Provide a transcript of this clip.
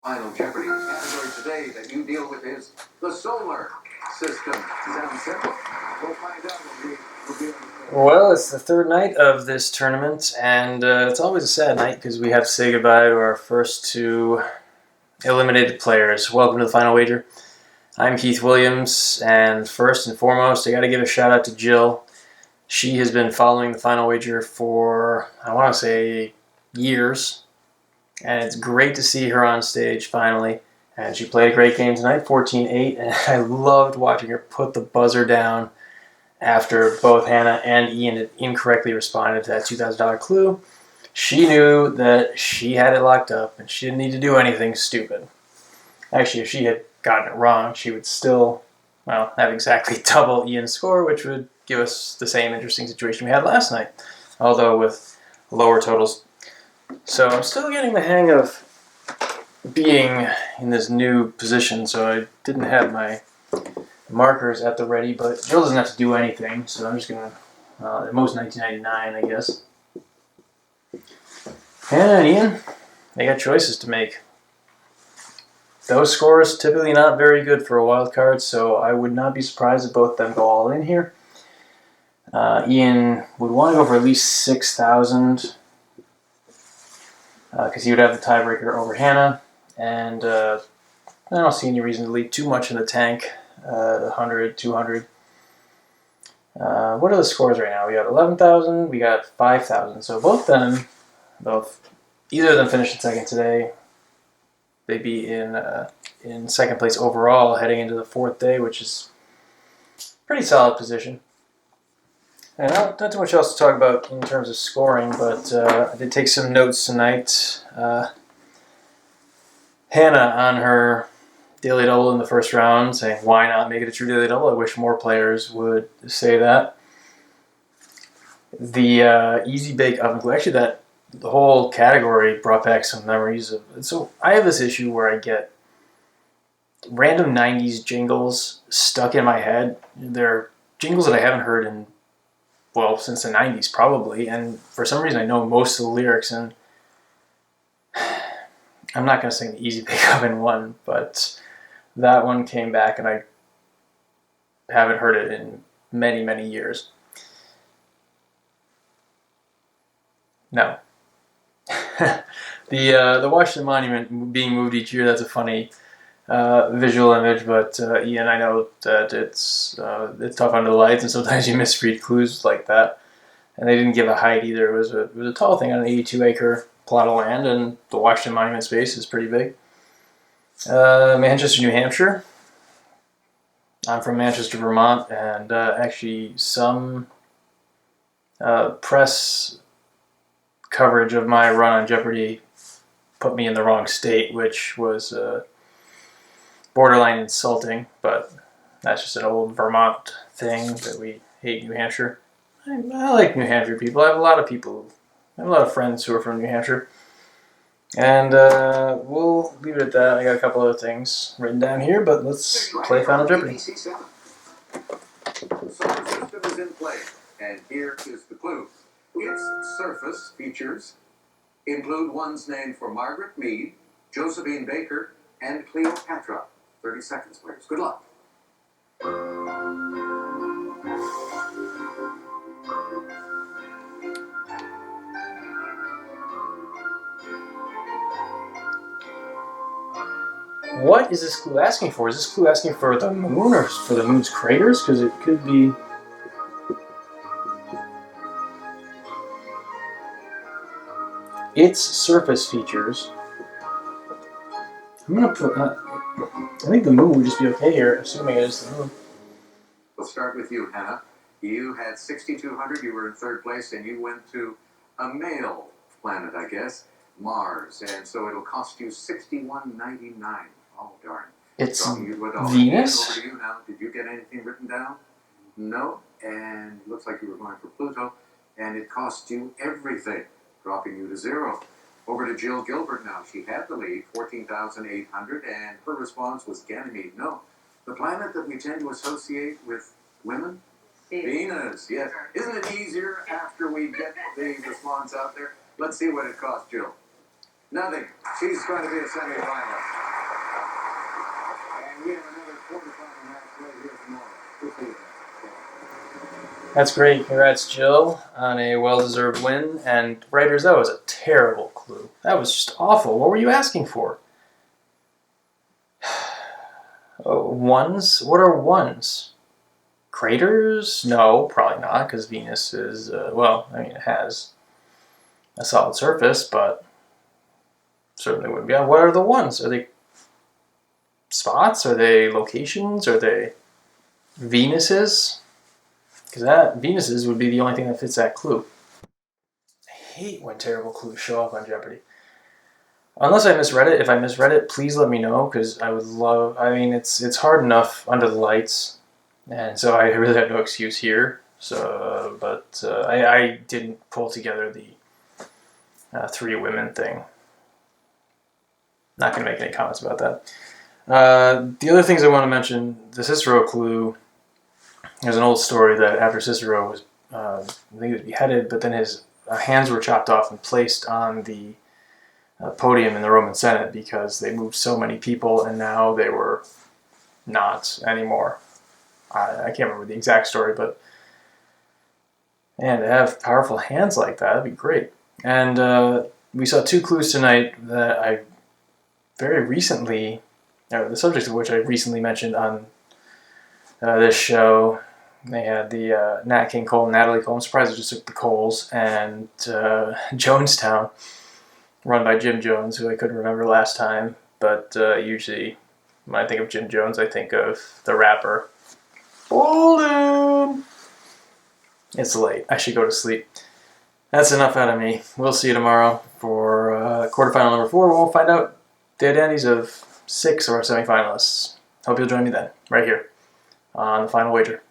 Final Jeopardy. The category today that you deal with is the solar system. Sounds simple? We'll find out when we Well, it's the third night of this tournament, and it's always a sad night because we have to say goodbye to our first two eliminated players. Welcome to the Final Wager. I'm Keith Williams, and first and foremost, I got to give a shout out to Jill. She has been following the Final Wager for, I want to say, years, and it's great to see her on stage finally. And she played a great game tonight, 14-8, and I loved watching her put the buzzer down after both Hannah and Ian had incorrectly responded to that $2,000 clue. She knew that she had it locked up and she didn't need to do anything stupid. Actually, if she had gotten it wrong, she would still, well, have exactly double Ian's score, which would give us the same interesting situation we had last night, although with lower totals. So I'm still getting the hang of being in this new position, so I didn't have my markers at the ready, but Jill doesn't have to do anything, so I'm just going to, at most 1999, I guess. Hannah and Ian, they got choices to make. Those scores typically not very good for a wild card, so I would not be surprised if both of them go all in here. Ian would want to go for at least 6,000 because he would have the tiebreaker over Hannah, and I don't see any reason to leave too much in the tank. 100, 200. What are the scores right now? We got 11,000, we got 5,000. So both either of them finished in second today. They'd be in second place overall heading into the fourth day, which is pretty solid position. And not too much else to talk about in terms of scoring, but I did take some notes tonight. Hannah on her daily double in the first round, saying, why not make it a true daily double? I wish more players would say that. The easy bake oven glue, actually the whole category brought back some memories of it. So I have this issue where I get random 90s jingles stuck in my head. They're jingles that I haven't heard since the 90s probably, and for some reason I know most of the lyrics, and I'm not going to sing the easy bake oven one, but that one came back, and I haven't heard it in many, many years. No. The Washington Monument being moved each year, that's a funny visual image, but Ian, I know that it's tough under the lights, and sometimes you misread clues like that. And they didn't give a height either. It was a tall thing on an 82-acre plot of land, and the Washington Monument space is pretty big. Manchester, New Hampshire. I'm from Manchester, Vermont, and actually some press coverage of my run on Jeopardy put me in the wrong state, which was borderline insulting, but that's just an old Vermont thing that we hate New Hampshire. I like New Hampshire people. I have a lot of friends who are from New Hampshire. And we'll leave it at that. I got a couple other things written down here, but let's play Final Jeopardy. The solar system is in play, and here is the clue. Its surface features include ones named for Margaret Mead, Josephine Baker, and Cleopatra. 30 seconds, players. Good luck. What is this clue asking for? Is this clue asking for the moon or for the moon's craters? Because it could be... its surface features. I'm going to put... I think the moon would just be okay here, assuming it is the moon. We'll start with you, Hannah. You had 6,200. You were in third place, and you went to a male planet, I guess, Mars. And so it'll cost you $61.99. Oh, darn. It's so Venus? Over to you now. Did you get anything written down? No. And it looks like you were going for Pluto. And it cost you everything, dropping you to 0. Over to Jill Gilbert now. She had the lead, 14,800, and her response was Ganymede. No. The planet that we tend to associate with women? Venus, yes. Isn't it easier after we get the response out there? Let's see what it cost Jill. Nothing. She's going to be a semi-finalist. And we have another quarterfinal match right here tomorrow. We'll see you then. That's great. Congrats, Jill, on a well-deserved win. And writers, that was a terrible clue. That was just awful. What were you asking for? Oh, ones? What are ones? Craters? No, probably not, because Venus is, well, I mean, it has a solid surface, but certainly wouldn't be. What are the ones? Are they spots? Are they locations? Are they Venuses? Because that Venuses would be the only thing that fits that clue. I hate when terrible clues show up on Jeopardy. Unless I misread it. If I misread it, please let me know, because I would love. I mean, it's hard enough under the lights, and so I really have no excuse here. So, but I didn't pull together the 3 women thing. Not going to make any comments about that. The other things I want to mention: the Cicero clue. There's an old story that after Cicero was, I think he was beheaded, but then his hands were chopped off and placed on the podium in the Roman Senate because they moved so many people, and now they were not anymore. I can't remember the exact story, but man, to have powerful hands like that, that'd be great. And we saw 2 clues tonight that I very recently, the subject of which I recently mentioned on this show. They had the Nat King Cole and Natalie Cole. I'm surprised it just took the Coles, and Jonestown, run by Jim Jones, who I couldn't remember last time. But usually when I think of Jim Jones, I think of the rapper. Bolden! It's late. I should go to sleep. That's enough out of me. We'll see you tomorrow for quarterfinal number 4. We'll find out dead endies of 6 of our semifinalists. Hope you'll join me then, right here on the Final Wager.